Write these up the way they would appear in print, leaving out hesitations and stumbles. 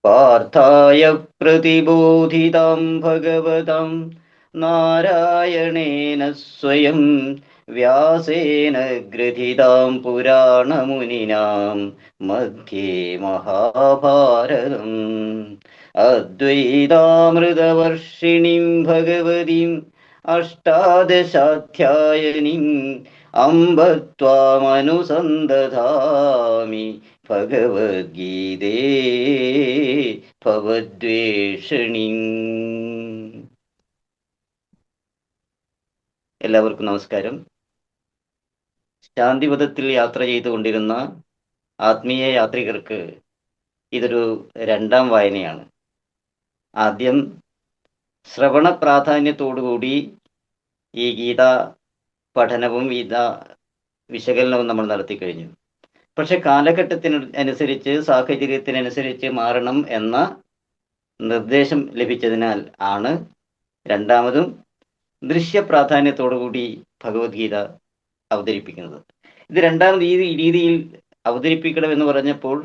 പാർത്ഥായ പ്രതിബോധിതാം ഭഗവതാം നാരായണേന സ്വയം വ്യാസേന ഗ്രഥിതാം പുരാണമുനിനാം മധ്യേ മഹാഭാരതം അദ്വൈതാമൃതവർഷിണീം ഭഗവതീം അഷ്ടാദശാധ്യായനീം അംബ ത്വാമനുസന്തധാമി ഭഗവദ്ഗീതേ ഭവദ്വേഷിണി. എല്ലാവർക്കും നമസ്കാരം. ശാന്തിപഥത്തിൽ യാത്ര ചെയ്തുകൊണ്ടിരുന്ന ആത്മീയ യാത്രികർക്ക് ഇതൊരു രണ്ടാം വായനയാണ്. ആദ്യം ശ്രവണ പ്രാധാന്യത്തോടുകൂടി ഈ ഗീത പഠനവും ഗീത വിശകലനവും നമ്മൾ നടത്തി കഴിഞ്ഞു. പക്ഷെ കാലഘട്ടത്തിന് അനുസരിച്ച് സാഹചര്യത്തിനനുസരിച്ച് മാറണം എന്ന നിർദ്ദേശം ലഭിച്ചതിനാൽ ആണ് രണ്ടാമതും ദൃശ്യ പ്രാധാന്യത്തോടുകൂടി ഭഗവത്ഗീത അവതരിപ്പിക്കുന്നത്. ഇത് രണ്ടാമത് ഈ രീതിയിൽ അവതരിപ്പിക്കണമെന്ന് പറഞ്ഞപ്പോൾ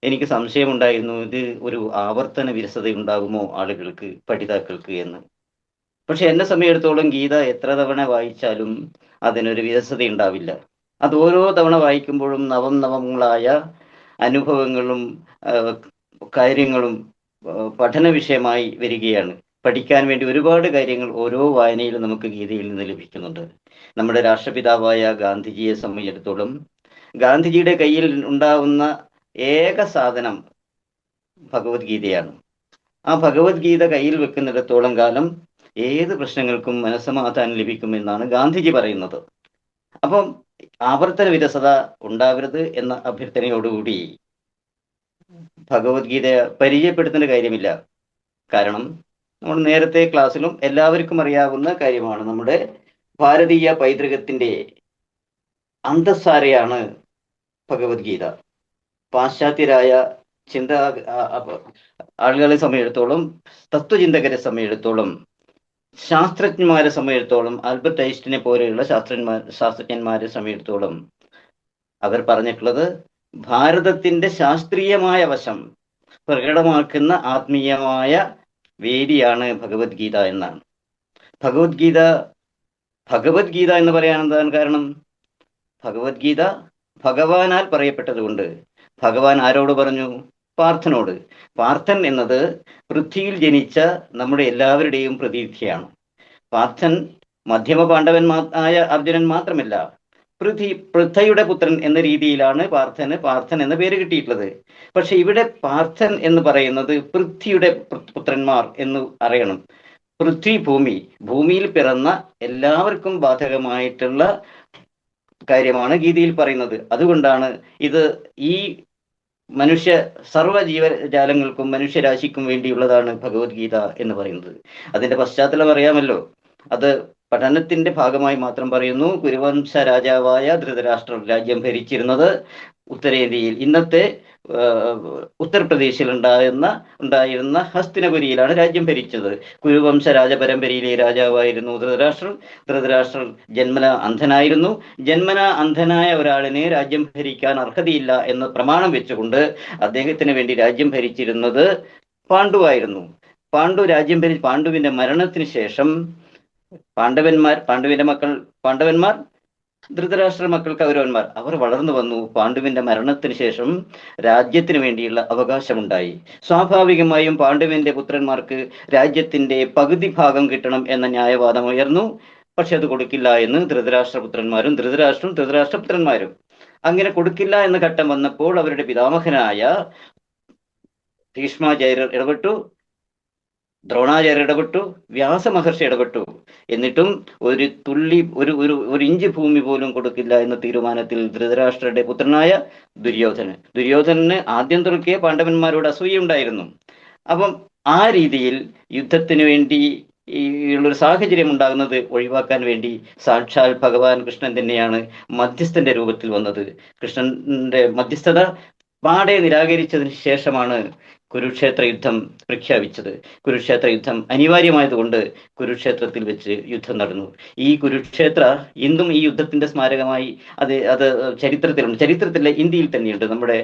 എനിക്ക് സംശയമുണ്ടായിരുന്നു, ഇത് ഒരു ആവർത്തന വിരസത ഉണ്ടാകുമോ ആളുകൾക്ക്, പഠിതാക്കൾക്ക് എന്ന്. പക്ഷെ എന്നെ സമയത്തോളം ഗീത എത്ര തവണ വായിച്ചാലും അതിനൊരു വിരസത ഉണ്ടാവില്ല. അത് ഓരോ തവണ വായിക്കുമ്പോഴും നവങ്ങളായ അനുഭവങ്ങളും കാര്യങ്ങളും പഠന വിഷയമായി വരികയാണ്. പഠിക്കാൻ വേണ്ടി ഒരുപാട് കാര്യങ്ങൾ ഓരോ വായനയിലും നമുക്ക് ഗീതയിൽ നിന്ന് ലഭിക്കുന്നുണ്ട്. നമ്മുടെ രാഷ്ട്രപിതാവായ ഗാന്ധിജിയെ സംബന്ധിച്ചിടത്തോളം ഗാന്ധിജിയുടെ കയ്യിൽ ഉണ്ടാവുന്ന ഏക സാധനം ഭഗവത്ഗീതയാണ്. ആ ഭഗവത്ഗീത കയ്യിൽ വെക്കുന്നിടത്തോളം കാലം ഏത് പ്രശ്നങ്ങൾക്കും മനസ്സമാധാനം ലഭിക്കുമെന്നാണ് ഗാന്ധിജി പറയുന്നത്. അപ്പം ആവർത്തന വിരസത ഉണ്ടാവരുത് എന്ന അഭ്യർത്ഥനയോടുകൂടി ഭഗവത്ഗീത പരിചയപ്പെടുത്തേണ്ട കാര്യമില്ല. കാരണം നമ്മൾ നേരത്തെ ക്ലാസ്സിലും എല്ലാവർക്കും അറിയാവുന്ന കാര്യമാണ്, നമ്മുടെ ഭാരതീയ പൈതൃകത്തിന്റെ അന്തസ്സാരയാണ് ഭഗവത്ഗീത. പാശ്ചാത്യരായ ആളുകളെ സംബന്ധിച്ചിടത്തോളം, തത്വചിന്തകരെ സംബന്ധിച്ചിടത്തോളം, ശാസ്ത്രജ്ഞന്മാരെ സംബന്ധിച്ചിടത്തോളം, ആൽബർട്ട് ഐൻസ്റ്റീനെ പോലെയുള്ള ശാസ്ത്രജ്ഞന്മാരെ സംബന്ധിച്ചിടത്തോളം അവർ പറഞ്ഞിട്ടുള്ളത് ഭാരതത്തിന്റെ ശാസ്ത്രീയമായ വശം പ്രകടമാക്കുന്ന ആത്മീയമായ വേദിയാണ് ഭഗവത്ഗീത എന്നാണ്. ഭഗവത്ഗീത എന്ന് പറയാൻ എന്താണ് കാരണം? ഭഗവത്ഗീത ഭഗവാനാൽ പറയപ്പെട്ടത് കൊണ്ട്. ഭഗവാൻ ആരോട് പറഞ്ഞു? പാർത്ഥനോട്. പാർത്ഥൻ എന്നത് പൃഥ്വിയിൽ ജനിച്ച നമ്മുടെ എല്ലാവരുടെയും പ്രതീക്ഷയാണ്. പാർത്ഥൻ മധ്യമ പാണ്ഡവനായ അർജുനൻ മാത്രമല്ല, പൃഥയുടെ പുത്രൻ എന്ന രീതിയിലാണ് പാർത്ഥൻ എന്ന പേര് കിട്ടിയിട്ടുള്ളത്. പക്ഷെ ഇവിടെ പാർത്ഥൻ എന്ന് പറയുന്നത് പൃഥ്വിയുടെ പുത്രന്മാർ എന്ന് അറിയണം. പൃഥ്വി ഭൂമിയിൽ പിറന്ന എല്ലാവർക്കും ബാധകമായിട്ടുള്ള കാര്യമാണ് ഗീതയിൽ പറയുന്നത്. അതുകൊണ്ടാണ് ഇത് ഈ സർവ്വ ജീവജാലങ്ങൾക്കും മനുഷ്യരാശിക്കും വേണ്ടിയുള്ളതാണ് ഭഗവത്ഗീത എന്ന് പറയുന്നത്. അതിന്റെ പശ്ചാത്തലം അറിയാമല്ലോ. അത് പഠനത്തിന്റെ ഭാഗമായി മാത്രം പറയുന്നു. കുരുവംശ രാജാവായ ധൃതരാഷ്ട്രർ രാജ്യം ഭരിച്ചിരുന്നത് ഉത്തരേന്ത്യയിൽ, ഇന്നത്തെ ഉത്തർപ്രദേശിൽ ഉണ്ടായിരുന്ന ഹസ്തിനപുരിയിലാണ് രാജ്യം ഭരിച്ചത്. കുരുവംശ രാജപരമ്പരയിലെ രാജാവായിരുന്നു ധൃതരാഷ്ട്രർ ജന്മന അന്ധനായിരുന്നു. ജന്മന അന്ധനായ ഒരാളിനെ രാജ്യം ഭരിക്കാൻ അർഹതയില്ല എന്ന് പ്രമാണം വെച്ചുകൊണ്ട് അദ്ദേഹത്തിന് വേണ്ടി രാജ്യം ഭരിച്ചിരുന്നത് പാണ്ഡുവായിരുന്നു. പാണ്ഡുവിന്റെ മരണത്തിന് ശേഷം പാണ്ഡവന്മാർ ധൃതരാഷ്ട്ര മക്കൾ കൗരവന്മാർ അവർ വളർന്നു വന്നു. പാണ്ഡുവിന്റെ മരണത്തിന് ശേഷം രാജ്യത്തിന് വേണ്ടിയുള്ള അവകാശമുണ്ടായി. സ്വാഭാവികമായും പാണ്ഡുവിന്റെ പുത്രന്മാർക്ക് രാജ്യത്തിന്റെ പകുതി ഭാഗം കിട്ടണം എന്ന ന്യായവാദം ഉയർന്നു. പക്ഷെ അത് കൊടുക്കില്ല എന്ന് ധൃതരാഷ്ട്രപുത്രന്മാരും അങ്ങനെ കൊടുക്കില്ല എന്ന ഘട്ടം വന്നപ്പോൾ അവരുടെ പിതാമഹനായ ഭീഷ്മാചാര്യർ ഇടപെട്ടു, ദ്രോണാചാര്യർ ഇടപെട്ടു, വ്യാസമഹർഷി ഇടപെട്ടു. എന്നിട്ടും ഒരു ഇഞ്ച് ഭൂമി പോലും കൊടുക്കില്ല എന്ന തീരുമാനത്തിൽ ധൃതരാഷ്ട്രരുടെ പുത്രനായ ദുര്യോധനന് ആദ്യം തുറക്കിയ പാണ്ഡവന്മാരോട് അസൂയുണ്ടായിരുന്നു. അപ്പം ആ രീതിയിൽ യുദ്ധത്തിന് വേണ്ടി ഉള്ളൊരു സാഹചര്യം ഉണ്ടാകുന്നത് ഒഴിവാക്കാൻ വേണ്ടി സാക്ഷാൽ ഭഗവാൻ കൃഷ്ണൻ തന്നെയാണ് മധ്യസ്ഥന്റെ രൂപത്തിൽ വന്നത്. കൃഷ്ണന്റെ മധ്യസ്ഥത പാടെ നിരാകരിച്ചതിന് ശേഷമാണ് കുരുക്ഷേത്ര യുദ്ധം പ്രഖ്യാപിച്ചത്. കുരുക്ഷേത്ര യുദ്ധം അനിവാര്യമായതുകൊണ്ട് കുരുക്ഷേത്രത്തിൽ വെച്ച് യുദ്ധം നടന്നു. ഈ കുരുക്ഷേത്ര ഇന്നും ഈ യുദ്ധത്തിന്റെ സ്മാരകമായി അത് ചരിത്രത്തിലുണ്ട്. ചരിത്രത്തിലെ ഇന്ത്യയിൽ തന്നെയുണ്ട്. നമ്മുടെ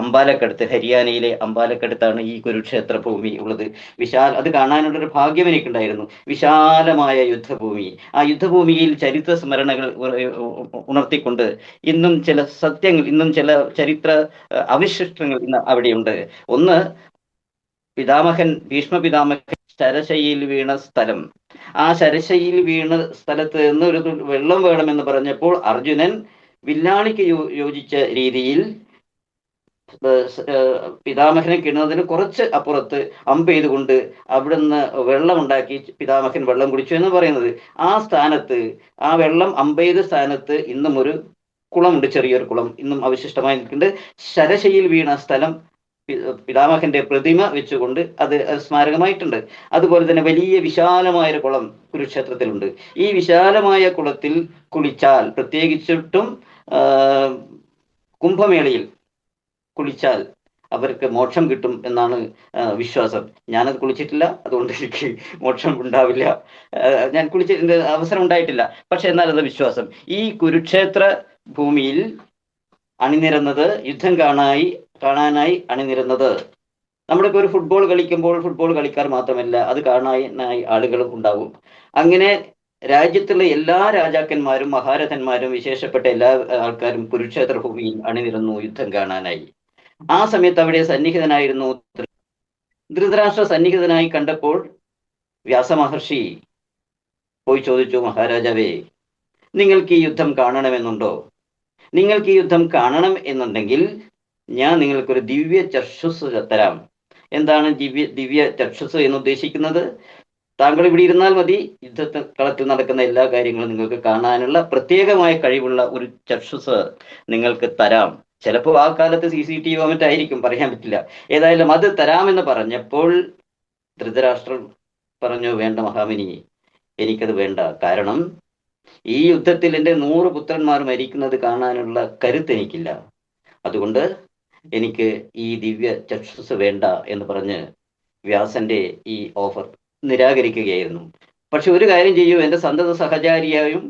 അമ്പാലക്കടുത്ത്, ഹരിയാനയിലെ അമ്പാലക്കടുത്താണ് ഈ കുരുക്ഷേത്ര ഭൂമി ഉള്ളത്. അത് കാണാനുള്ളൊരു ഭാഗ്യം എനിക്കുണ്ടായിരുന്നു. വിശാലമായ യുദ്ധഭൂമി. ആ യുദ്ധഭൂമിയിൽ ചരിത്ര സ്മരണകൾ ഉണർത്തിക്കൊണ്ട് ഇന്നും ചില സത്യങ്ങൾ, ഇന്നും ചില ചരിത്ര അവശിഷ്ടങ്ങൾ ഇന്ന് അവിടെയുണ്ട്. ഒന്ന്, ഭീഷ്മ പിതാമഹൻ ശരശയിൽ വീണ സ്ഥലം. ആ ശരശയിൽ വീണ സ്ഥലത്ത് നിന്ന് ഒരു വെള്ളം വേണമെന്ന് പറഞ്ഞപ്പോൾ അർജുനൻ വില്ലാളിക്ക് യോജിച്ച രീതിയിൽ പിതാമഹനെ കിണുന്നതിന് കുറച്ച് അപ്പുറത്ത് അമ്പ് ചെയ്തുകൊണ്ട് അവിടുന്ന് വെള്ളമുണ്ടാക്കി പിതാമഹൻ വെള്ളം കുടിച്ചു എന്ന് പറയുന്നത്. ആ സ്ഥാനത്ത്, ആ വെള്ളം അമ്പെയ്ത സ്ഥാനത്ത് ഇന്നും ഒരു കുളമുണ്ട്, ചെറിയൊരു കുളം ഇന്നും അവശിഷ്ടമായി നിൽക്കുന്നുണ്ട്. ശരശയിൽ വീണ സ്ഥലം പിതാമഹന്റെ പ്രതിമ വെച്ചുകൊണ്ട് അത് സ്മാരകമായിട്ടുണ്ട്. അതുപോലെ തന്നെ വലിയ വിശാലമായൊരു കുളം കുരുക്ഷേത്രത്തിലുണ്ട്. ഈ വിശാലമായ കുളത്തിൽ കുളിച്ചാൽ, പ്രത്യേകിച്ചിട്ടും കുംഭമേളയിൽ കുളിച്ചാൽ അവർക്ക് മോക്ഷം കിട്ടും എന്നാണ് വിശ്വാസം. ഞാനത് കുളിച്ചിട്ടില്ല, അതുകൊണ്ട് എനിക്ക് മോക്ഷം ഉണ്ടാവില്ല. ഞാൻ കുളിച്ചിട്ട് അവസരം ഉണ്ടായിട്ടില്ല. പക്ഷെ എന്നാൽ അത് വിശ്വാസം. ഈ കുരുക്ഷേത്ര ഭൂമിയിൽ അണിനിരന്നത്, യുദ്ധം കാണാനായി അണിനിരന്നത്, നമ്മളിപ്പോൾ ഒരു ഫുട്ബോൾ കളിക്കുമ്പോൾ ഫുട്ബോൾ കളിക്കാർ മാത്രമല്ല, അത് കാണാനായി ആളുകളും ഉണ്ടാവും. അങ്ങനെ രാജ്യത്തുള്ള എല്ലാ രാജാക്കന്മാരും മഹാരഥന്മാരും വിശേഷപ്പെട്ട എല്ലാ ആൾക്കാരും കുരുക്ഷേത്ര ഭൂമിയിൽ അണിനിരന്നു യുദ്ധം കാണാനായി. ആ സമയത്ത് അവിടെ സന്നിഹിതനായിരുന്നു ധൃതരാഷ്ട്ര. സന്നിഹിതനായി കണ്ടപ്പോൾ വ്യാസമഹർഷി പോയി ചോദിച്ചു, മഹാരാജാവേ, നിങ്ങൾക്ക് ഈ യുദ്ധം കാണണമെന്നുണ്ടോ? നിങ്ങൾക്ക് ഈ യുദ്ധം കാണണം എന്നുണ്ടെങ്കിൽ ഞാൻ നിങ്ങൾക്കൊരു ദിവ്യ ചക്ഷുസ് തരാം. എന്താണ് ദിവ്യ ചക്ഷുസ് എന്ന് ഉദ്ദേശിക്കുന്നത്? താങ്കൾ ഇവിടെ ഇരുന്നാൽ മതി, കളത്തിൽ നടക്കുന്ന എല്ലാ കാര്യങ്ങളും നിങ്ങൾക്ക് കാണാനുള്ള പ്രത്യേകമായ കഴിവുള്ള ഒരു ചക്ഷുസ് നിങ്ങൾക്ക് തരാം. ചിലപ്പോൾ ആ കാലത്ത് CCTV മറ്റായിരിക്കും, പറയാൻ പറ്റില്ല. ഏതായാലും അത് തരാമെന്ന് പറഞ്ഞപ്പോൾ ധൃതരാഷ്ട്രൻ പറഞ്ഞു, വേണ്ട മഹാമുനി, എനിക്കത് വേണ്ട. കാരണം ഈ യുദ്ധത്തിൽ എൻ്റെ 100 പുത്രന്മാർ മരിക്കുന്നത് കാണാനുള്ള കരുത്ത് എനിക്കില്ല. അതുകൊണ്ട് എനിക്ക് ഈ ദിവ്യ ചക്ഷുസ് വേണ്ട എന്ന് പറഞ്ഞ് വ്യാസന്റെ ഈ ഓഫർ നിരാകരിക്കുകയായിരുന്നു. പക്ഷെ ഒരു കാര്യം ചെയ്യൂ, എൻ്റെ സന്തത സഹചാരിയായും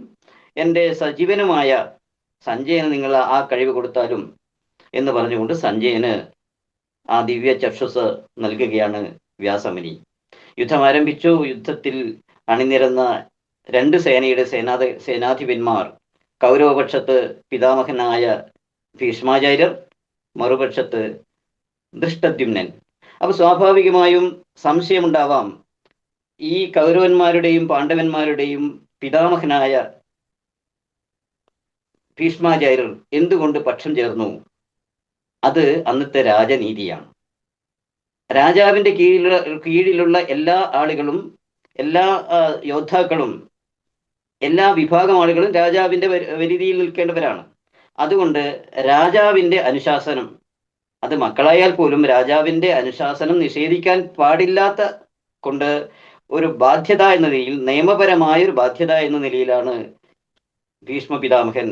എൻ്റെ സജീവനുമായ സഞ്ജയന് നിങ്ങൾ ആ കഴിവ് കൊടുത്താലും എന്ന് പറഞ്ഞുകൊണ്ട് സഞ്ജയന് ആ ദിവ്യ ചക്ഷുസ് നൽകുകയാണ് വ്യാസമുനി. യുദ്ധം ആരംഭിച്ചു. യുദ്ധത്തിൽ അണിനിരന്ന 2 സേനയുടെ സേനാധിപന്മാർ, കൗരവപക്ഷത്ത് പിതാമഹനായ ഭീഷ്മാചാര്യർ, മറുപക്ഷത്ത് ധൃഷ്ടദ്യുമ്നൻ. അപ്പൊ സ്വാഭാവികമായും സംശയമുണ്ടാവാം, ഈ കൗരവന്മാരുടെയും പാണ്ഡവന്മാരുടെയും പിതാമഹനായ ഭീഷ്മാചാര്യർ എന്തുകൊണ്ട് പക്ഷം ചേർന്നു? അത് അന്നത്തെ രാജനീതിയാണ്. രാജാവിന്റെ കീഴിലുള്ള എല്ലാ ആളുകളും, എല്ലാ യോദ്ധാക്കളും, എല്ലാ വിഭാഗം ആളുകളും രാജാവിന്റെ പരിധിയിൽ നിൽക്കേണ്ടവരാണ്. അതുകൊണ്ട് രാജാവിന്റെ അനുശാസനം, അത് മക്കളായാൽ പോലും രാജാവിന്റെ അനുശാസനം നിഷേധിക്കാൻ പാടില്ലാത്ത കൊണ്ട് ഒരു ബാധ്യത എന്ന നിലയിൽ, നിയമപരമായ ഒരു ബാധ്യത എന്ന നിലയിലാണ് ഭീഷ്മ പിതാമഹൻ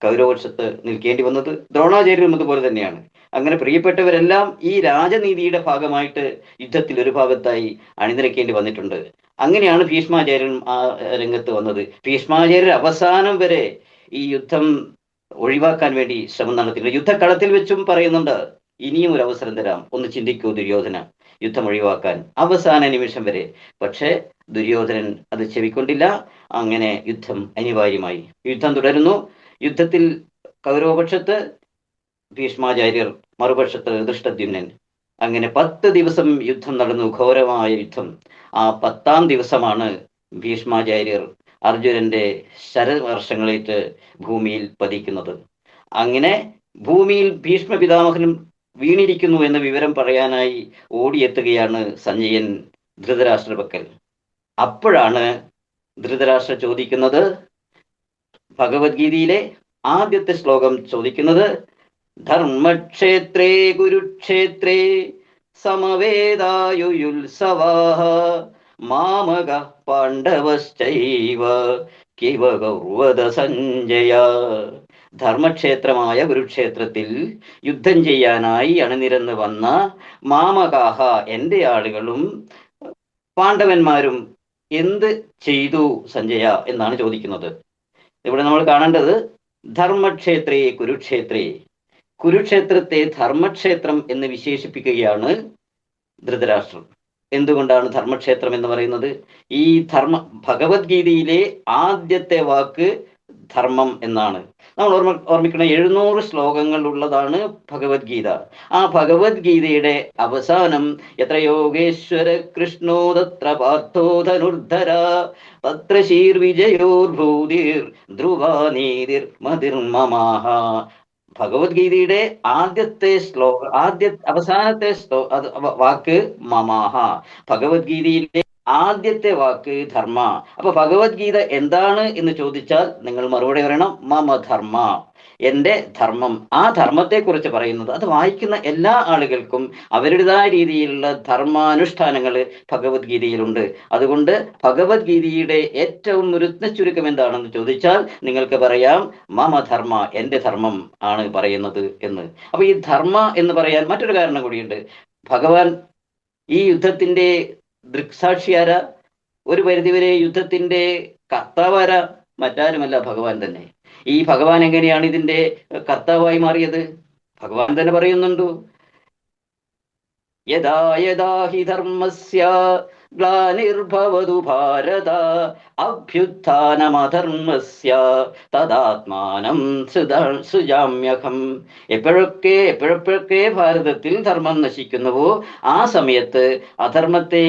കൗരവപക്ഷത്ത് നിൽക്കേണ്ടി വന്നത്. ദ്രോണാചാര്യരും അതുപോലെ തന്നെയാണ്. അങ്ങനെ പ്രിയപ്പെട്ടവരെല്ലാം ഈ രാജനീതിയുടെ ഭാഗമായിട്ട് യുദ്ധത്തിൽ ഒരു ഭാഗത്തായി അണിനിരക്കേണ്ടി വന്നിട്ടുണ്ട്. അങ്ങനെയാണ് ഭീഷ്മാചാര്യൻ ആ രംഗത്ത് വന്നത്. ഭീഷ്മാചാര്യർ അവസാനം വരെ ഈ യുദ്ധം ഒഴിവാക്കാൻ വേണ്ടി ശ്രമം നടത്തിയിട്ടുണ്ട്. യുദ്ധക്കളത്തിൽ വെച്ചും പറയുന്നുണ്ട്, ഇനിയും ഒരു അവസരം തരാം, ഒന്ന് ചിന്തിക്കൂ ദുര്യോധന, യുദ്ധം ഒഴിവാക്കാൻ, അവസാന നിമിഷം വരെ. പക്ഷേ ദുര്യോധനൻ അത് ചെവിക്കൊണ്ടില്ല. അങ്ങനെ യുദ്ധം അനിവാര്യമായി. യുദ്ധം തുടരുന്നു. യുദ്ധത്തിൽ കൗരവപക്ഷത്ത് ഭീഷ്മാചാര്യർ, മറുപക്ഷത്ത് ധൃഷ്ടദ്യുമ്നൻ. അങ്ങനെ 10 ദിവസം യുദ്ധം നടന്നു, ഘോരമായ യുദ്ധം. ആ 10ാം ദിവസമാണ് ഭീഷ്മാചാര്യർ അർജുനന്റെ ശരവർഷങ്ങളേറ്റ് ഭൂമിയിൽ പതിക്കുന്നത്. അങ്ങനെ ഭൂമിയിൽ ഭീഷ്മ പിതാമഹനും വീണിരിക്കുന്നു എന്ന വിവരം പറയാനായി ഓടിയെത്തുകയാണ് സഞ്ജയൻ ധൃതരാഷ്ട്രപക്കൽ. അപ്പോഴാണ് ധൃതരാഷ്ട്ര ചോദിക്കുന്നത്, ഭഗവത്ഗീതയിലെ ആദ്യത്തെ ശ്ലോകം ചോദിക്കുന്നത്, ധർമ്മക്ഷേത്രേ കുരുക്ഷേത്രേ സമവേദായുയുത്സവാഃ മാമക പാണ്ഡവശ്ചൈവ കിവ കൗർവദ സഞ്ജയ. ധർമ്മക്ഷേത്രമായ കുരുക്ഷേത്രത്തിൽ യുദ്ധം ചെയ്യാനായി അണിനിരന്ന് വന്ന മാമകാഹ എൻ്റെ ആളുകളും പാണ്ഡവന്മാരും എന്ത് ചെയ്തു സഞ്ജയ എന്നാണ് ചോദിക്കുന്നത്. ഇവിടെ നമ്മൾ കാണേണ്ടത് ധർമ്മക്ഷേത്രേ കുരുക്ഷേത്രേ, കുരുക്ഷേത്രത്തെ ധർമ്മക്ഷേത്രം എന്ന് വിശേഷിപ്പിക്കുകയാണ് ധൃതരാഷ്ട്രം. എന്തുകൊണ്ടാണ് ധർമ്മക്ഷേത്രം എന്ന് പറയുന്നത്? ഈ ഭഗവത്ഗീതയിലെ ആദ്യത്തെ വാക്ക് ധർമ്മം എന്നാണ്. നമ്മൾ ഓർമ്മിക്കണം, 700 ശ്ലോകങ്ങൾ ഉള്ളതാണ് ഭഗവത്ഗീത. ആ ഭഗവത്ഗീതയുടെ അവസാനം എത്ര യോഗേശ്വര കൃഷ്ണോ തത്ര പാർത്ഥോ ധനുർധര തത്ര ശീർവിജയോർഭൂതിർ ധ്രുവാനീതിർ മതിർമമാഹ. ഭഗവത്ഗീതയുടെ ആദ്യത്തെ അവസാനത്തെ വാക്ക് മമാഹ. ഭഗവത്ഗീതയിലെ ആദ്യത്തെ വാക്ക് ധർമ്മ. അപ്പൊ ഭഗവത്ഗീത എന്താണ് എന്ന് ചോദിച്ചാൽ നിങ്ങൾ മറുപടി പറയണം മമ ധർമ്മ, എൻ്റെ ധർമ്മം. ആ ധർമ്മത്തെ കുറിച്ച് പറയുന്നത്, അത് വായിക്കുന്ന എല്ലാ ആളുകൾക്കും അവരുടേതായ രീതിയിലുള്ള ധർമാനുഷ്ഠാനങ്ങൾ ഭഗവത്ഗീതയിലുണ്ട്. അതുകൊണ്ട് ഭഗവത്ഗീതയുടെ ഏറ്റവും ചുരുക്കം എന്താണെന്ന് ചോദിച്ചാൽ നിങ്ങൾക്ക് പറയാം മമ ധർമ്മ, എൻ്റെ ധർമ്മം ആണ് പറയുന്നത് എന്ന്. അപ്പൊ ഈ ധർമ്മ എന്ന് പറയാൻ മറ്റൊരു കാരണം കൂടിയുണ്ട്. ഭഗവാൻ ഈ യുദ്ധത്തിന്റെ ദൃക്സാക്ഷിയാര, ഒരു പരിധിവരെ യുദ്ധത്തിന്റെ കർത്താവാര, മറ്റാരുമല്ല ഭഗവാൻ തന്നെ. ഈ ഭഗവാൻ എങ്ങനെയാണ് ഇതിന്റെ കർത്താവായി മാറിയത്? ഭഗവാൻ തന്നെ പറയുന്നുണ്ട്, യഥാ യഥാ ഹി ധർമ്മസ്യ ഗ്ലാനിർഭവതു ഭാരത അഭ്യുത്ഥാനമധർമ്മസ്യ തദാത്മാനം സൃജാമ്യഹം. എപ്പോഴൊക്കെ ഭാരതത്തിൽ ധർമ്മം നശിക്കുന്നുവോ ആ സമയത്ത് അധർമ്മത്തെ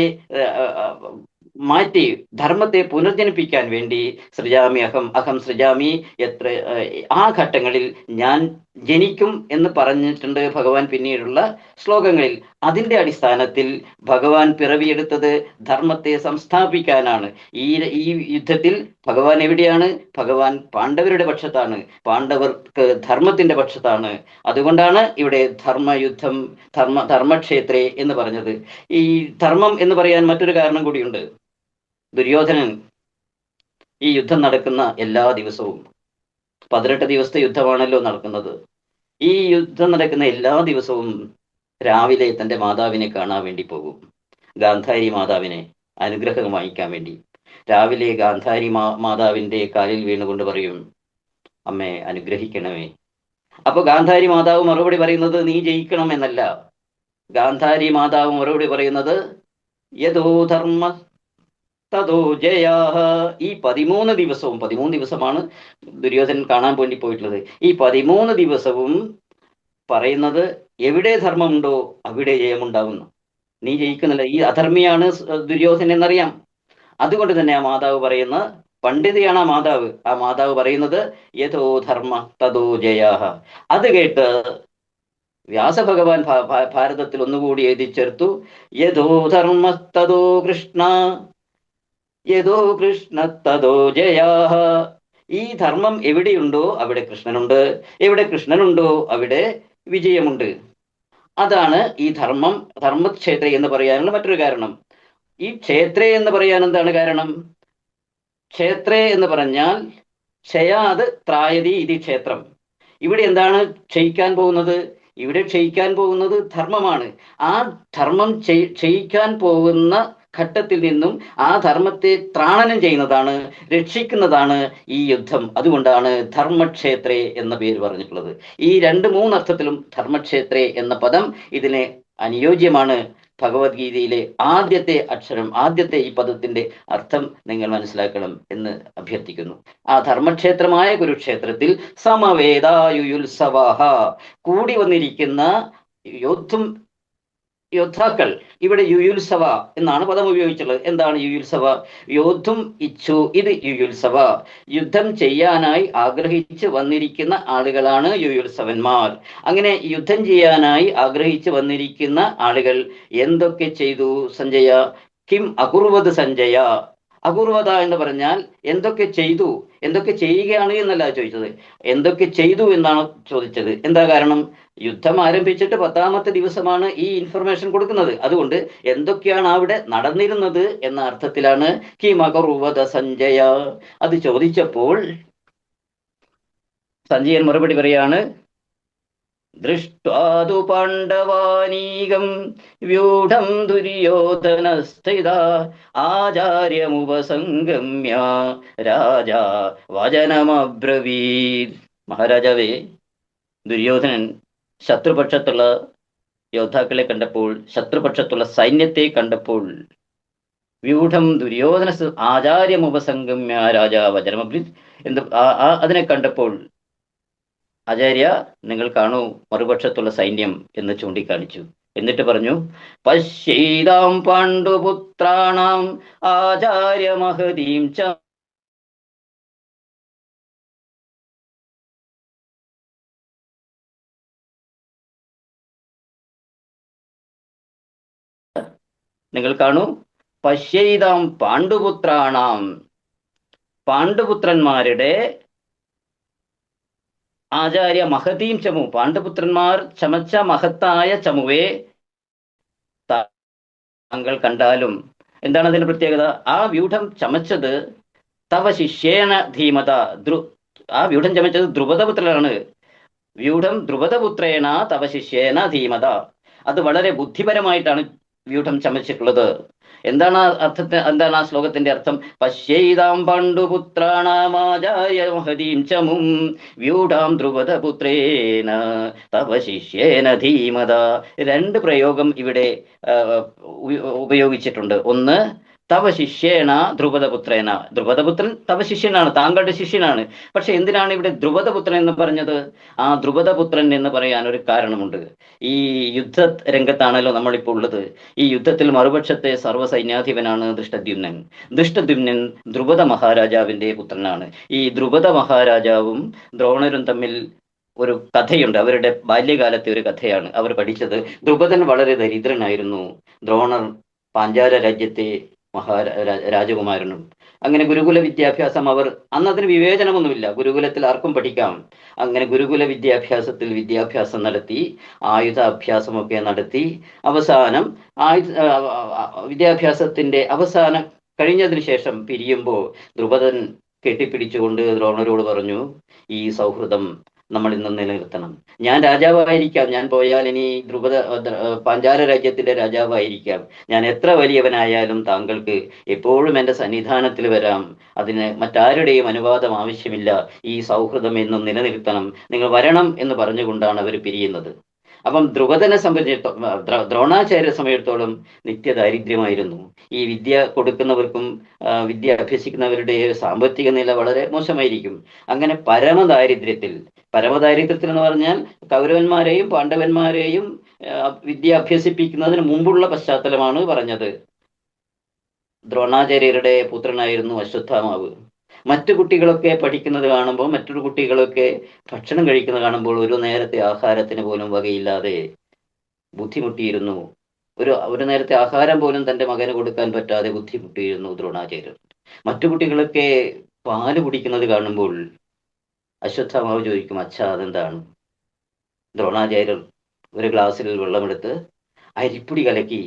മാറ്റി ധർമ്മത്തെ പുനർജനിപ്പിക്കാൻ വേണ്ടി സൃജാമി അഹം സൃജാമി, ആ ഘട്ടങ്ങളിൽ ഞാൻ ജനിക്കും എന്ന് പറഞ്ഞിട്ടുണ്ട് ഭഗവാൻ പിന്നീടുള്ള ശ്ലോകങ്ങളിൽ. അതിന്റെ അടിസ്ഥാനത്തിൽ ഭഗവാൻ പിറവിയെടുത്തത് ധർമ്മത്തെ സംസ്ഥാപിക്കാനാണ്. ഈ യുദ്ധത്തിൽ ഭഗവാൻ എവിടെയാണ്? ഭഗവാൻ പാണ്ഡവരുടെ പക്ഷത്താണ്, പാണ്ഡവർക്ക് ധർമ്മത്തിന്റെ പക്ഷത്താണ്. അതുകൊണ്ടാണ് ഇവിടെ ധർമ്മയുദ്ധം ധർമ്മക്ഷേത്രേ എന്ന് പറഞ്ഞത്. ഈ ധർമ്മം എന്ന് പറയാൻ മറ്റൊരു കാരണം കൂടിയുണ്ട്. ദുര്യോധനൻ ഈ യുദ്ധം നടക്കുന്ന എല്ലാ ദിവസവും, 18 ദിവസത്തെ യുദ്ധമാണല്ലോ നടക്കുന്നത്, ഈ യുദ്ധം നടക്കുന്ന എല്ലാ ദിവസവും രാവിലെ തൻ്റെ മാതാവിനെ കാണാൻ വേണ്ടി പോകും. ഗാന്ധാരി മാതാവിനെ അനുഗ്രഹം വാങ്ങിക്കാൻ വേണ്ടി രാവിലെ ഗാന്ധാരി മാതാവിൻ്റെ കാലിൽ വീണുകൊണ്ട് പറയും, അമ്മേ അനുഗ്രഹിക്കണമേ. അപ്പൊ ഗാന്ധാരി മാതാവ് മറുപടി പറയുന്നത് നീ ജയിക്കണം എന്നല്ല. ഗാന്ധാരി മാതാവ് മറുപടി പറയുന്നത് യഥോ ധർമ്മ തതോ ജയാഹ. ഈ 13 ദിവസമാണ് ദുര്യോധനൻ കാണാൻ വേണ്ടി പോയിട്ടുള്ളത്. ഈ 13 ദിവസവും പറയുന്നത് എവിടെ ധർമ്മമുണ്ടോ അവിടെ ജയമുണ്ടാവുന്നു. നീ ജയിക്കുന്നില്ല, ഈ അധർമ്മിയാണ് ദുര്യോധനൻ എന്നറിയാം. അതുകൊണ്ട് തന്നെ ആ മാതാവ് പറയുന്ന പണ്ഡിതയാണ് ആ മാതാവ് പറയുന്നത് യഥോ ധർമ്മ തതോ ജയാഹ. അത് കേട്ട് വ്യാസഭഗവാൻ ഭാരതത്തിൽ ഒന്നുകൂടി എഴുതി ചേർത്തു, യഥോ ധർമ്മ തതോ കൃഷ്ണ യഥോ കൃഷ്ണ തതോ ജയാഹ. ഈ ധർമ്മം എവിടെയുണ്ടോ അവിടെ കൃഷ്ണനുണ്ട്, എവിടെ കൃഷ്ണനുണ്ടോ അവിടെ വിജയമുണ്ട്. അതാണ് ഈ ധർമ്മക്ഷേത്ര എന്ന് പറയാനുള്ള മറ്റൊരു കാരണം. ഈ ക്ഷേത്ര എന്ന് പറയാൻ എന്താണ് കാരണം? ക്ഷേത്ര എന്ന് പറഞ്ഞാൽ ക്ഷയാത് ത്രായതി ഇതി ക്ഷേത്രം. ഇവിടെ എന്താണ് ക്ഷയിക്കാൻ പോകുന്നത്? ഇവിടെ ക്ഷയിക്കാൻ പോകുന്നത് ധർമ്മമാണ്. ആ ധർമ്മം ക്ഷയിക്കാൻ പോകുന്ന ഘട്ടത്തിൽ നിന്നും ആ ധർമ്മത്തെ ത്രാണനം ചെയ്യുന്നതാണ്, രക്ഷിക്കുന്നതാണ് ഈ യുദ്ധം. അതുകൊണ്ടാണ് ധർമ്മക്ഷേത്രേ എന്ന പേര് പറഞ്ഞിട്ടുള്ളത്. ഈ 2-3 അർത്ഥത്തിലും ധർമ്മക്ഷേത്രേ എന്ന പദം ഇതിന് അനുയോജ്യമാണ്. ഭഗവത്ഗീതയിലെ ആദ്യത്തെ അക്ഷരം, ആദ്യത്തെ ഈ പദത്തിന്റെ അർത്ഥം നിങ്ങൾ മനസ്സിലാക്കണം എന്ന് അഭ്യർത്ഥിക്കുന്നു. ആ ധർമ്മക്ഷേത്രമായ കുരുക്ഷേത്രത്തിൽ സമവേദായുത്സവ, കൂടി വന്നിരിക്കുന്ന യോദ്ധാക്കൾ, ഇവിടെ യുയുത്സവ എന്നാണ് പദം ഉപയോഗിച്ചുള്ളത്. എന്താണ് യുയുത്സവ? യോദ്ധും ഇച്ഛു ഇത് യുയുത്സവ. യുദ്ധം ചെയ്യാനായി ആഗ്രഹിച്ച് വന്നിരിക്കുന്ന ആളുകളാണ് യുയുത്സവന്മാർ. അങ്ങനെ യുദ്ധം ചെയ്യാനായി ആഗ്രഹിച്ച് വന്നിരിക്കുന്ന ആളുകൾ എന്തൊക്കെ ചെയ്തു സഞ്ജയ? കിം അകുർവത് സഞ്ജയ. അകുർവത എന്ന് പറഞ്ഞാൽ എന്തൊക്കെ ചെയ്തു, എന്തൊക്കെ ചെയ്യുകയാണ് എന്നല്ല ചോദിച്ചത്, എന്തൊക്കെ ചെയ്തു എന്നാണ് ചോദിച്ചത്. എന്താ കാരണം? യുദ്ധം ആരംഭിച്ചിട്ട് 10ാമത്തെ ദിവസമാണ് ഈ ഇൻഫർമേഷൻ കൊടുക്കുന്നത്. അതുകൊണ്ട് എന്തൊക്കെയാണ് അവിടെ നടന്നിരുന്നത് എന്ന അർത്ഥത്തിലാണ് കിം അകുർവത സഞ്ജയ. അത് ചോദിച്ചപ്പോൾ സഞ്ജയൻ മറുപടി പറയാണ്, ദൃഷ്ട്വാതു പാണ്ഡവാനീകം വ്യൂഢം ദുര്യോധനസ്ഥിത ആചാര്യമുപസംഗമ്യ രാജാ വചനമബ്രവീത്. മഹാരാജാവേ, ദുര്യോധനൻ ശത്രുപക്ഷത്തുള്ള യോദ്ധാക്കളെ കണ്ടപ്പോൾ, ശത്രുപക്ഷത്തുള്ള സൈന്യത്തെ കണ്ടപ്പോൾ, വ്യൂഢം ദുര്യോധന ആചാര്യമുപസംഗമ്യ രാജാ വചനമബ്രവീത് എന്ന് അതിനെ കണ്ടപ്പോൾ, ആചാര്യ നിങ്ങൾ കാണൂ മറുപക്ഷത്തുള്ള സൈന്യം എന്ന് ചൂണ്ടിക്കാണിച്ചു. എന്നിട്ട് പറഞ്ഞു, പശ്യൈതാം പാണ്ഡുപുത്രാണാം ആചാര്യമഹതീം ച നിങ്ങൾ കാണൂ, പശ്യൈതാം പാണ്ഡുപുത്രാണാം, പാണ്ഡുപുത്രന്മാരുടെ ആചാര്യ മഹതീം ചമു, പാണ്ഡുപുത്രന്മാർ ചമച്ച മഹത്തായ ചമുവെ താങ്കൾ കണ്ടാലും. എന്താണ് അതിന്റെ പ്രത്യേകത? ആ വ്യൂഢം ചമച്ചത് തവ ശിഷ്യേന ധീമത, ആ വ്യൂഢം ചമച്ചത് ദ്രുപദപുത്രനാണ്. വ്യൂഢം ദ്രുപദപുത്രേണ തവ ശിഷ്യേന ധീമത. അത് വളരെ ബുദ്ധിപരമായിട്ടാണ് വ്യൂഢം ചമച്ചിട്ടുള്ളത്. എന്താണ് എന്താണ് ആ ശ്ലോകത്തിന്റെ അർത്ഥം? പശ്യൈതാം പാണ്ഡുപുത്രാണാമാചാര്യ മഹതീം ചമും വ്യൂഢാം ദ്രുപദപുത്രേന തവ ശിഷ്യേന ധീമത. രണ്ട് പ്രയോഗം ഇവിടെ ഉപയോഗിച്ചിട്ടുണ്ട്. ഒന്ന്, തവ ശിഷ്യേണ ദ്രുപദപുത്രേന. ദ്രുപദപുത്രൻ തവ ശിഷ്യനാണ്, താങ്കളുടെ ശിഷ്യനാണ്. പക്ഷെ എന്തിനാണ് ഇവിടെ ദ്രുപദപുത്രൻ എന്ന് പറഞ്ഞത്? ആ ദ്രുപദപുത്രൻ എന്ന് പറയാൻ ഒരു കാരണമുണ്ട്. ഈ യുദ്ധ രംഗത്താണല്ലോ നമ്മളിപ്പോൾ ഉള്ളത്. ഈ യുദ്ധത്തിൽ മറുപക്ഷത്തെ സർവ്വസൈന്യാധിപനാണ് ദൃഷ്ടദ്യുമ്നൻ. ദൃഷ്ടദ്യുമ്നൻ ദ്രുപദ മഹാരാജാവിന്റെ പുത്രനാണ്. ഈ ദ്രുപദ മഹാരാജാവും ദ്രോണരും തമ്മിൽ ഒരു കഥയുണ്ട്. അവരുടെ ബാല്യകാലത്തെ ഒരു കഥയാണ് അവർ പഠിച്ചത്. ദ്രുപദൻ വളരെ ദരിദ്രനായിരുന്നു. ദ്രോണർ പാഞ്ചാല രാജ്യത്തെ രാജകുമാരനും. അങ്ങനെ ഗുരുകുല വിദ്യാഭ്യാസം അവർ, അന്നതിന് വിവേചനമൊന്നുമില്ല, ഗുരുകുലത്തിൽ ആർക്കും പഠിക്കാം. അങ്ങനെ ഗുരുകുല വിദ്യാഭ്യാസം നടത്തി, ആയുധാഭ്യാസമൊക്കെ നടത്തി, അവസാനം വിദ്യാഭ്യാസത്തിന്റെ അവസാനം കഴിഞ്ഞതിന് ശേഷം പിരിയുമ്പോൾ ദ്രുപദൻ കെട്ടിപ്പിടിച്ചുകൊണ്ട് ദ്രോണരോട് പറഞ്ഞു, ഈ സൗഹൃദം നമ്മൾ ഇന്ന് നിലനിർത്തണം. ഞാൻ രാജാവായിരിക്കാം, ഞാൻ പോയാൽ ഇനി പാഞ്ചാല രാജ്യത്തിന്റെ രാജാവായിരിക്കാം. ഞാൻ എത്ര വലിയവനായാലും താങ്കൾക്ക് എപ്പോഴും എൻ്റെ സന്നിധാനത്തിൽ വരാം. അതിന് മറ്റാരുടെയും അനുവാദം ആവശ്യമില്ല. ഈ സൗഹൃദം എന്നും നിലനിർത്തണം, നിങ്ങൾ വരണം എന്ന് പറഞ്ഞുകൊണ്ടാണ് അവർ പിരിയുന്നത്. അപ്പം ദ്രുപദനെ സംബന്ധിച്ചിടത്തോളം, ദ്രോണാചാര്യ സമയത്തോളം നിത്യദാരിദ്ര്യമായിരുന്നു. ഈ വിദ്യ കൊടുക്കുന്നവർക്കും വിദ്യ അഭ്യസിക്കുന്നവരുടെ സാമ്പത്തിക നില വളരെ മോശമായിരിക്കും. അങ്ങനെ പരമദാരിദ്ര്യത്തിൽ എന്ന് പറഞ്ഞാൽ കൗരവന്മാരെയും പാണ്ഡവന്മാരെയും വിദ്യ അഭ്യസിപ്പിക്കുന്നതിന് മുമ്പുള്ള പശ്ചാത്തലമാണ് പറഞ്ഞത്. ദ്രോണാചാര്യരുടെ പുത്രനായിരുന്നു അശ്വത്ഥാമാവ്. മറ്റു കുട്ടികളൊക്കെ പഠിക്കുന്നത് കാണുമ്പോൾ, മറ്റൊരു കുട്ടികളൊക്കെ ഭക്ഷണം കഴിക്കുന്നത് കാണുമ്പോൾ ഒരു നേരത്തെ ആഹാരത്തിന് പോലും വകയില്ലാതെ ബുദ്ധിമുട്ടിയിരുന്നു. ഒരു നേരത്തെ ആഹാരം പോലും തൻ്റെ മകന് കൊടുക്കാൻ പറ്റാതെ ബുദ്ധിമുട്ടിയിരുന്നു ദ്രോണാചാര്യർ. മറ്റു കുട്ടികളൊക്കെ പാല് കുടിക്കുന്നത് കാണുമ്പോൾ അശ്വത്ഥാമാവ് ചോദിക്കും, അച്ഛാ അതെന്താണ്? ദ്രോണാചാര്യർ ഒരു ഗ്ലാസ്സിൽ വെള്ളമെടുത്ത് അരിപ്പൊടി കലക്കി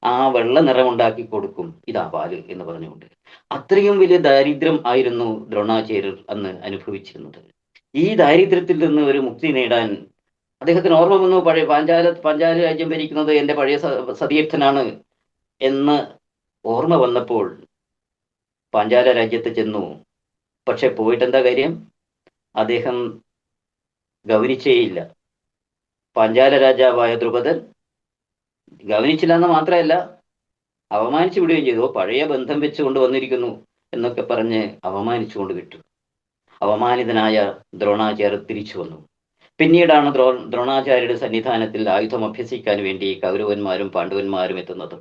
ആ വെള്ള നിറമുണ്ടാക്കി കൊടുക്കും, ഇതാ പാല് എന്ന് പറഞ്ഞുകൊണ്ട്. അത്രയും വലിയ ദാരിദ്ര്യം ആയിരുന്നു ദ്രോണാചാര്യർ അന്ന് അനുഭവിച്ചിരുന്നത്. ഈ ദാരിദ്ര്യത്തിൽ നിന്ന് ഒരു മുക്തി നേടാൻ അദ്ദേഹത്തിന് ഓർമ്മ വന്നു, പഴയ പാഞ്ചാല രാജ്യം ഭരിക്കുന്നത് എൻ്റെ പഴയ സതീർത്ഥനാണ് എന്ന് ഓർമ്മ വന്നപ്പോൾ പാഞ്ചാല രാജ്യത്ത് ചെന്നു. പക്ഷെ പോയിട്ടെന്താ കാര്യം? അദ്ദേഹം ഗൗനിച്ചേയില്ല. പാഞ്ചാല രാജാവായ ദ്രുപദൻ ഗൗനിച്ചില്ല എന്ന് മാത്രമല്ല, അവമാനിച്ചു വിടുകയും ചെയ്തു. പഴയ ബന്ധം വെച്ചുകൊണ്ട് വന്നിരിക്കുന്നു എന്നൊക്കെ പറഞ്ഞ് അവമാനിച്ചുകൊണ്ട് വിട്ടു. അവമാനിതനായ ദ്രോണാചാര്യർ തിരിച്ചു വന്നു. പിന്നീടാണ് ദ്രോണാചാര്യരുടെ സന്നിധാനത്തിൽ ആയുധം അഭ്യസിക്കാൻ വേണ്ടി കൗരവന്മാരും പാണ്ഡവന്മാരും എത്തുന്നത്.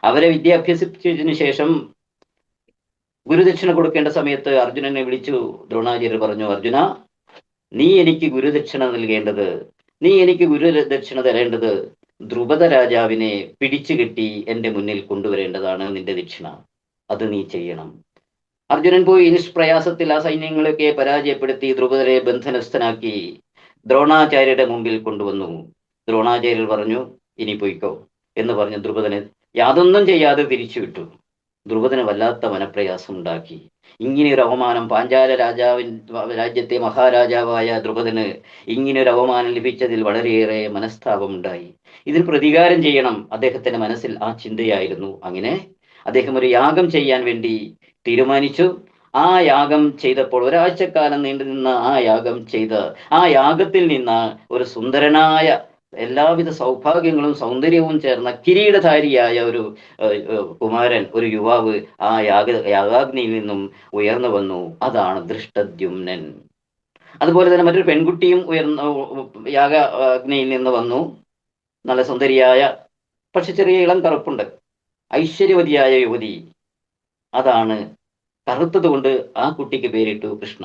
അവരെ വിദ്യ അഭ്യസിച്ചതിന് ശേഷം ഗുരുദക്ഷിണ കൊടുക്കേണ്ട സമയത്ത് അർജുനനെ വിളിച്ചു ദ്രോണാചാര്യർ പറഞ്ഞു, അർജുന, നീ എനിക്ക് ഗുരുദക്ഷിണ തരേണ്ടത് ദ്രുപദ രാജാവിനെ പിടിച്ചു കെട്ടി എൻ്റെ മുന്നിൽ കൊണ്ടുവരേണ്ടതാണ് നിന്റെ ദക്ഷിണ. അത് നീ ചെയ്യണം. അർജുനൻ പോയി നിഷ്പ്രയാസത്തിൽ ആ സൈന്യങ്ങളൊക്കെ പരാജയപ്പെടുത്തി ദ്രുപദരെ ബന്ധനസ്ഥനാക്കി ദ്രോണാചാര്യരുടെ മുമ്പിൽ കൊണ്ടുവന്നു. ദ്രോണാചാര്യർ പറഞ്ഞു, ഇനി പോയിക്കോ എന്ന് പറഞ്ഞ് ദ്രുപദനെ യാതൊന്നും ചെയ്യാതെ തിരിച്ചുവിട്ടു. ദ്രുപദന് വല്ലാത്ത മനപ്രയാസം ഉണ്ടാക്കി. ഇങ്ങനെയൊരു അവമാനം രാജ്യത്തെ മഹാരാജാവായ ദ്രുപദന് ഇങ്ങനെയൊരു അവമാനം ലഭിച്ചതിൽ വളരെയേറെ മനസ്താപമുണ്ടായി. ഇതിൽ പ്രതികാരം ചെയ്യണം അദ്ദേഹത്തിന്റെ മനസ്സിൽ ആ ചിന്തയായിരുന്നു. അങ്ങനെ അദ്ദേഹം ഒരു യാഗം ചെയ്യാൻ വേണ്ടി തീരുമാനിച്ചു. ആ യാഗം ചെയ്തപ്പോൾ, ഒരാഴ്ചക്കാലം നീണ്ടുനിന്ന ആ യാഗത്തിൽ നിന്ന് ഒരു സുന്ദരനായ, എല്ലാവിധ സൗഭാഗ്യങ്ങളും സൗന്ദര്യവും ചേർന്ന കിരീടധാരിയായ ഒരു കുമാരൻ, ഒരു യുവാവ് ആ യാഗാഗ്നിയിൽ നിന്നും ഉയർന്നു വന്നു. അതാണ് ദൃഷ്ടദ്യുമ്നൻ. അതുപോലെ തന്നെ മറ്റൊരു പെൺകുട്ടിയും യാഗ അഗ്നിയിൽ നിന്ന് വന്നു. നല്ല സുന്ദരിയായ, പക്ഷെ ചെറിയ ഇളം കറുപ്പുണ്ട്, ഐശ്വര്യവതിയായ യുവതി. അതാണ്, കറുത്തത് കൊണ്ട് ആ കുട്ടിക്ക് പേരിട്ടു കൃഷ്ണ.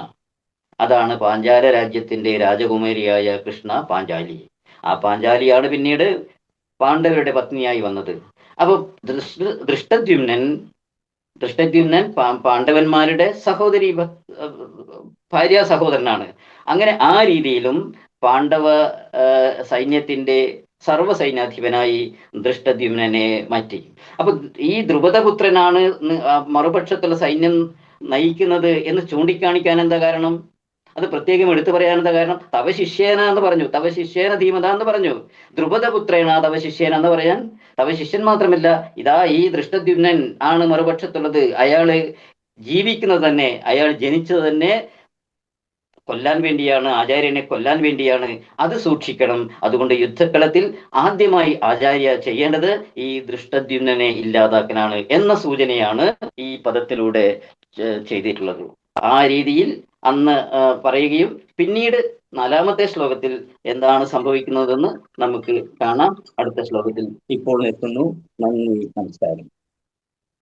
അതാണ് പാഞ്ചാല രാജ്യത്തിന്റെ രാജകുമാരിയായ കൃഷ്ണ, പാഞ്ചാലി. ആ പാഞ്ചാലിയാണ് പിന്നീട് പാണ്ഡവരുടെ പത്നിയായി വന്നത്. അപ്പൊ ദൃഷ്ടദ്യുമ്നൻ പാണ്ഡവന്മാരുടെ ഭാര്യ സഹോദരനാണ്. അങ്ങനെ ആ രീതിയിലും പാണ്ഡവ സൈന്യത്തിന്റെ സർവ്വസൈന്യാധിപനായി ദൃഷ്ടദ്യുമ്നനെ മാറ്റി. അപ്പൊ ഈ ദ്രുപദപുത്രനാണ് മറുപക്ഷത്തുള്ള സൈന്യം നയിക്കുന്നത് എന്ന് ചൂണ്ടിക്കാണിക്കാൻ എന്താ കാരണം? അത് പ്രത്യേകം എടുത്തു പറയാനെന്താ കാരണം? തവ ശിഷ്യേന എന്ന് പറഞ്ഞു, തവ ശിഷ്യേന ധീമത എന്ന് പറഞ്ഞു. ദ്രുപദപുത്രേണ തവ ശിഷ്യേന എന്ന് പറയാൻ, തവ ശിഷ്യൻ മാത്രമല്ല, ഇതാ ഈ ദൃഷ്ടദ്യുമ്നൻ ആണ് മറുപക്ഷത്തുള്ളത്. അയാള് ജീവിക്കുന്നത് തന്നെ, അയാൾ ജനിച്ചത് തന്നെ കൊല്ലാൻ വേണ്ടിയാണ്, ആചാര്യനെ കൊല്ലാൻ വേണ്ടിയാണ്. അത് സൂക്ഷിക്കണം. അതുകൊണ്ട് യുദ്ധക്കളത്തിൽ ആദ്യമായി ആചാര്യ ചെയ്യേണ്ടത് ഈ ദൃഷ്ടദ്യുമ്നനെ ഇല്ലാതാക്കാനാണ് എന്ന സൂചനയാണ് ഈ പദത്തിലൂടെ ചെയ്തിട്ടുള്ളത്. ആ രീതിയിൽ അന്ന് പറയുകയും പിന്നീട് 4-ാമത്തെ ശ്ലോകത്തിൽ എന്താണ് സംഭവിക്കുന്നതെന്ന് നമുക്ക് കാണാം അടുത്ത ശ്ലോകത്തിൽ. ഇപ്പോൾ നിർത്തുന്നു. നന്ദി, നമസ്കാരം.